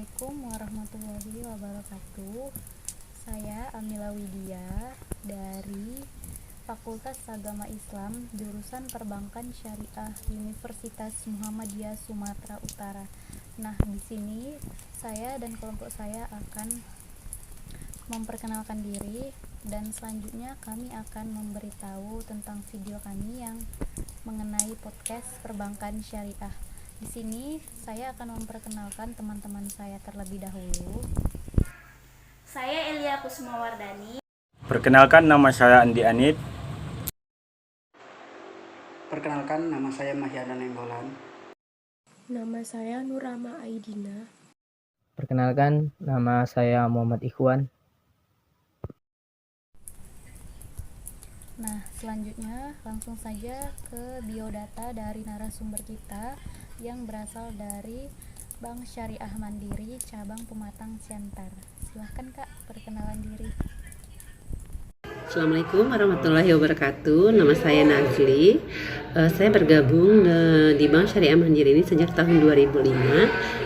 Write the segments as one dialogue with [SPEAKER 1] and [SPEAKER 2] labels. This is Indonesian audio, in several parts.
[SPEAKER 1] Assalamualaikum warahmatullahi wabarakatuh. Saya Amila Widya dari Fakultas Agama Islam, jurusan Perbankan Syariah Universitas Muhammadiyah Sumatera Utara. Nah, di sini saya dan kelompok saya akan memperkenalkan diri dan selanjutnya kami akan memberitahu tentang video kami yang mengenai podcast Perbankan Syariah. Di sini saya akan memperkenalkan teman-teman saya terlebih dahulu.
[SPEAKER 2] Saya Elia Kusumawardani.
[SPEAKER 3] Perkenalkan, nama saya Andi Anit.
[SPEAKER 4] Perkenalkan, nama saya Mahyana Nenggolan.
[SPEAKER 5] Nama saya Nurama Aidina.
[SPEAKER 6] Perkenalkan, nama saya Muhammad Ikhwan.
[SPEAKER 1] Nah, selanjutnya langsung saja ke biodata dari narasumber kita yang berasal dari Bank Syariah Mandiri Cabang Pematang Siantar. Silahkan Kak, perkenalan diri.
[SPEAKER 7] Assalamualaikum warahmatullahi wabarakatuh. Nama saya Nazli. Saya bergabung di Bank Syariah Mandiri ini sejak tahun 2005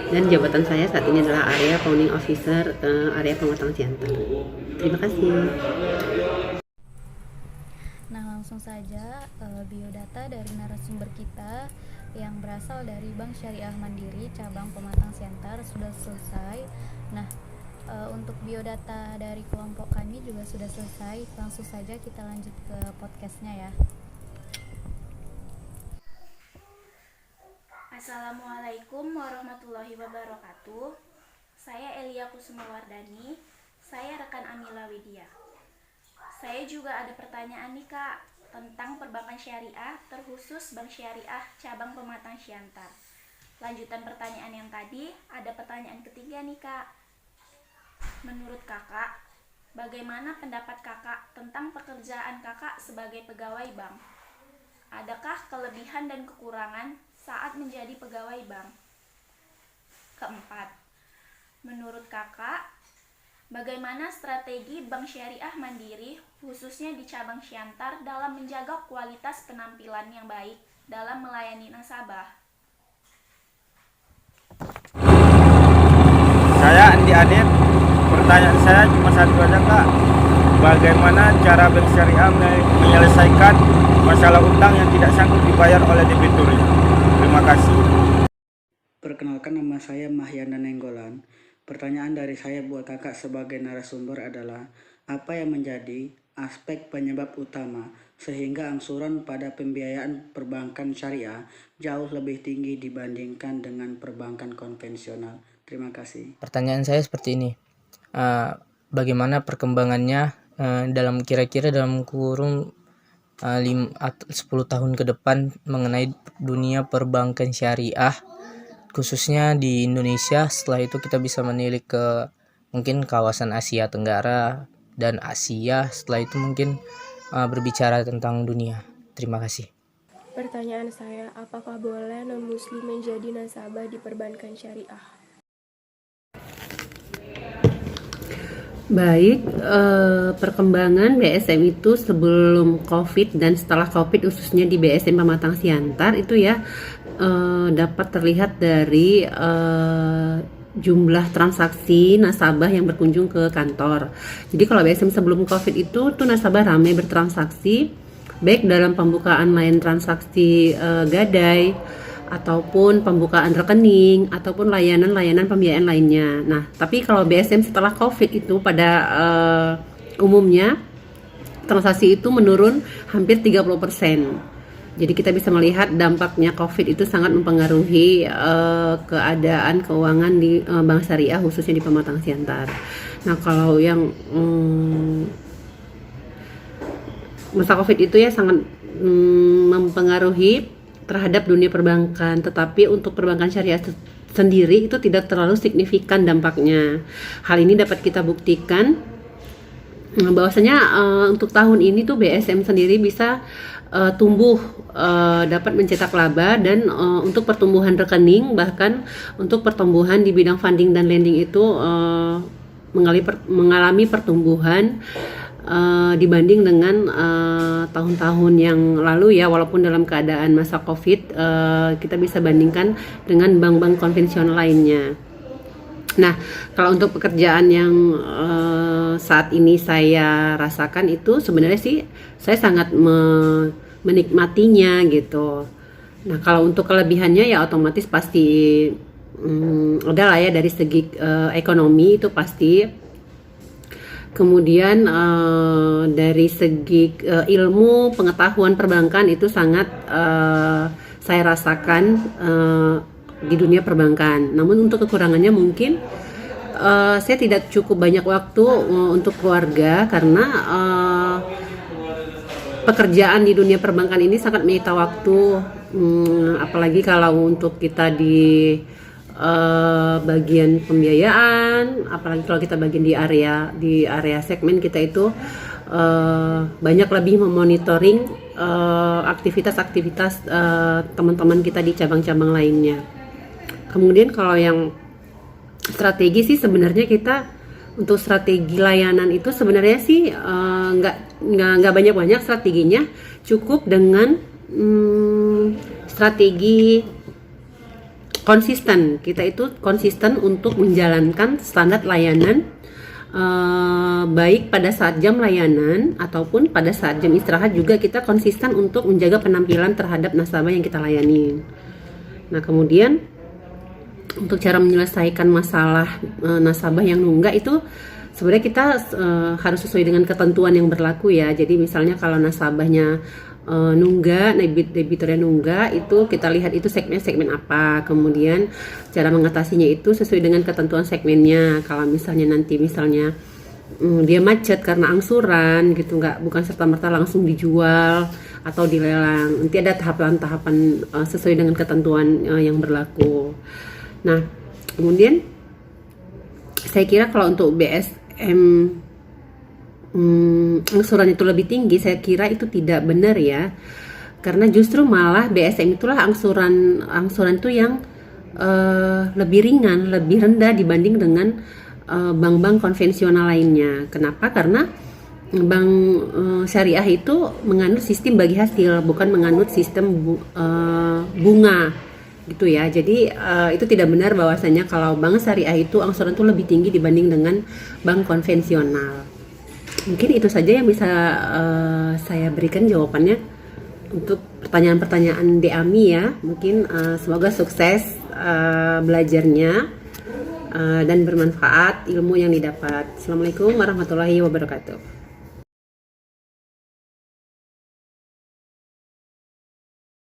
[SPEAKER 7] dan jabatan saya saat ini adalah Area Founding Officer Area Pematang Siantar. Terima kasih.
[SPEAKER 1] Nah, langsung saja biodata dari narasumber kita yang berasal dari Bank Syariah Mandiri Cabang Pematang Siantar sudah selesai. Nah, untuk biodata dari kelompok kami juga sudah selesai. Langsung saja kita lanjut ke podcastnya ya.
[SPEAKER 2] Assalamualaikum warahmatullahi wabarakatuh. Saya Elia Kusumawardani. Saya rekan Amila Widya. Saya juga ada pertanyaan nih Kak tentang perbankan syariah terkhusus Bank Syariah Cabang Pematang Siantar. Lanjutan pertanyaan yang tadi, ada pertanyaan ketiga nih Kak. Menurut Kakak, bagaimana pendapat Kakak tentang pekerjaan Kakak sebagai pegawai bank? Adakah kelebihan dan kekurangan saat menjadi pegawai bank? Keempat, menurut Kakak, bagaimana strategi Bank Syariah Mandiri khususnya di cabang Siantar dalam menjaga kualitas penampilan yang baik dalam melayani nasabah?
[SPEAKER 3] Saya Andi Anit. Pertanyaan saya cuma satu aja Kak. Bagaimana cara Bank Syariah menyelesaikan masalah utang yang tidak sanggup dibayar oleh debiturnya? Terima kasih.
[SPEAKER 4] Perkenalkan, nama saya Mahyana Nenggolan. Pertanyaan dari saya buat kakak sebagai narasumber adalah, apa yang menjadi aspek penyebab utama sehingga angsuran pada pembiayaan perbankan syariah jauh lebih tinggi dibandingkan dengan perbankan konvensional? Terima kasih.
[SPEAKER 6] Pertanyaan saya seperti ini. Bagaimana perkembangannya dalam kira-kira dalam kurun 10 tahun ke depan mengenai dunia perbankan syariah khususnya di Indonesia. Setelah itu kita bisa menilik ke mungkin kawasan Asia Tenggara dan Asia. Setelah itu mungkin berbicara tentang dunia. Terima kasih.
[SPEAKER 5] Pertanyaan saya, apakah boleh non-muslim menjadi nasabah di perbankan syariah?
[SPEAKER 7] Baik, perkembangan BSM itu sebelum COVID dan setelah COVID khususnya di BSM Pematang Siantar itu ya dapat terlihat dari jumlah transaksi nasabah yang berkunjung ke kantor. Jadi kalau BSM sebelum COVID itu tuh nasabah ramai bertransaksi, baik dalam pembukaan layanan transaksi gadai, ataupun pembukaan rekening, ataupun layanan-layanan pembiayaan lainnya. Nah, tapi kalau BSM setelah COVID itu pada umumnya transaksi itu menurun hampir 30%. Jadi kita bisa melihat dampaknya COVID itu sangat mempengaruhi keadaan keuangan di Bank Syariah khususnya di Pematang Siantar. Nah, kalau yang masa COVID itu ya sangat mempengaruhi terhadap dunia perbankan, tetapi untuk perbankan syariah sendiri itu tidak terlalu signifikan dampaknya. Hal ini dapat kita buktikan bahwasanya untuk tahun ini tuh BSM sendiri bisa tumbuh, dapat mencetak laba, dan untuk pertumbuhan rekening bahkan untuk pertumbuhan di bidang funding dan lending itu mengalami pertumbuhan dibanding dengan tahun-tahun yang lalu ya, walaupun dalam keadaan masa COVID kita bisa bandingkan dengan bank-bank konvensional lainnya. Nah, kalau untuk pekerjaan yang saat ini saya rasakan itu sebenarnya sih saya sangat menikmatinya gitu. Nah, kalau untuk kelebihannya ya otomatis pasti ada lah ya dari segi ekonomi itu pasti. Kemudian dari segi ilmu pengetahuan perbankan itu sangat saya rasakan di dunia perbankan. Namun untuk kekurangannya mungkin saya tidak cukup banyak waktu untuk keluarga karena pekerjaan di dunia perbankan ini sangat menyita waktu, apalagi kalau untuk kita di bagian pembiayaan, apalagi kalau kita bagian di area segmen kita itu banyak lebih memonitoring aktivitas-aktivitas teman-teman kita di cabang-cabang lainnya. Kemudian kalau yang strategi sih sebenarnya kita untuk strategi layanan itu sebenarnya sih nggak banyak-banyak strateginya, cukup dengan strategi konsisten. Kita itu konsisten untuk menjalankan standar layanan baik pada saat jam layanan ataupun pada saat jam istirahat juga kita konsisten untuk menjaga penampilan terhadap nasabah yang kita layani. Nah, kemudian untuk cara menyelesaikan masalah nasabah yang nunggak itu sebenarnya kita harus sesuai dengan ketentuan yang berlaku ya. Jadi misalnya kalau nasabahnya nunggak, debiturnya nunggak, itu kita lihat itu segmen apa. Kemudian cara mengatasinya itu sesuai dengan ketentuan segmennya. Kalau misalnya dia macet karena angsuran gitu, bukan serta-merta langsung dijual atau dilelang. Nanti ada tahapan-tahapan sesuai dengan ketentuan yang berlaku. Nah, kemudian saya kira kalau untuk BSM angsuran itu lebih tinggi, saya kira itu tidak benar ya, karena justru malah BSM itulah angsuran itu yang lebih ringan, lebih rendah dibanding dengan bank-bank konvensional lainnya. Kenapa? Karena bank syariah itu menganut sistem bagi hasil, bukan menganut sistem bunga gitu ya. Jadi itu tidak benar bahwasanya kalau bank syariah itu angsuran itu lebih tinggi dibanding dengan bank konvensional. Mungkin itu saja yang bisa saya berikan jawabannya untuk pertanyaan-pertanyaan Deami ya. Mungkin semoga sukses belajarnya dan bermanfaat ilmu yang didapat. Assalamualaikum warahmatullahi wabarakatuh.